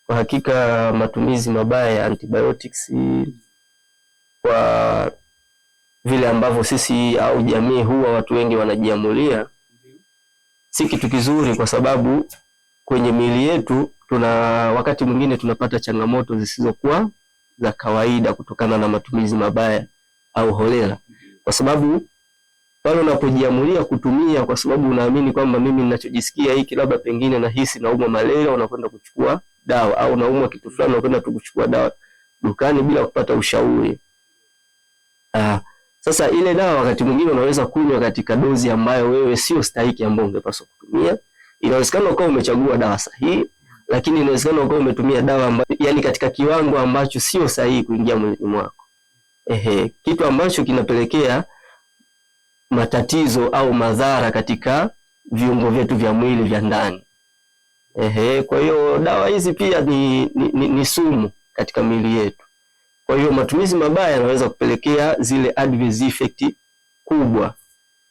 Kwa hakika matumizi mabaya ya antibiotics kwa vile ambavyo sisi au jamii huwa watu wengi wanajiamulia si kitu kizuri, kwa sababu kwenye miili yetu wakati mwingine tunapata changamoto zisizokuwa za kawaida kutokana na matumizi mabaya au holela, kwa sababu pale unapojiamulia kutumia kwa sababu unaamini kwamba mimi ninachojisikia hiki labda pengine nahisi naumwa malaria, unakwenda kuchukua dawa, au naumwa kitu fulani unakwenda kuchukua dawa dukani bila kupata ushauri. Sasa ile dawa wakati mwingine unaweza kunywa katika dozi ambayo wewe sio stahiki ambayo ungepaswa kutumia. Inawezekana ukawa umechagua dawa sahihi, lakini inawezekana ukawa umetumia dawa ambayo yani katika kiwango ambacho sio sahihi kuingia mwilini mwako. Kitu ambacho kinapelekea matatizo au madhara katika viungo vyetu vya mwili vya ndani. Kwa hiyo dawa hizi pia ni sumu katika miili yetu. Kwa hiyo matumizi mabaya yanaweza kupelekea zile adverse effect kubwa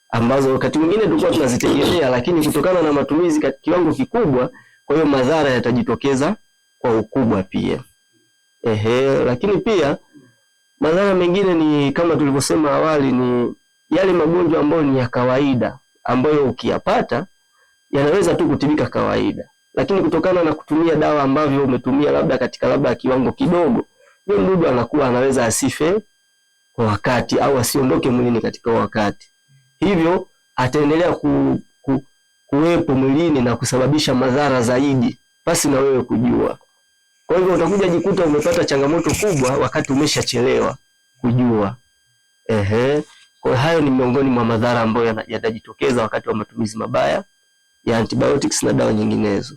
ambazo wakati mwingine tulikuwa tunazitegemea, lakini kutokana na matumizi katika kiwango kikubwa, kwa hiyo madhara yatajitokeza kwa ukubwa pia. Lakini pia madhara mengine ni kama tulivyosema awali, ni yale magonjwa ambayo ni ya kawaida ambayo ukiyapata yanaweza tu kutibika kawaida, lakini kutokana na kutumia dawa ambavyo umetumia labda katika kiwango kidogo, yule mdudu anakuwa anaweza asife kwa wakati au asiondoke mwilini katika wakati, hivyo ataendelea kuwepo mwilini na kusababisha madhara zaidi basi na wewe kujua. Kwa hivyo utakuja jikuta umepata changamoto kubwa wakati umeshachelewa kujua. Kwa hayo ni miongoni mwa madhara ambayo yatajitokeza wakati wa matumizi mabaya ya antibiotics na dawa nyinginezo.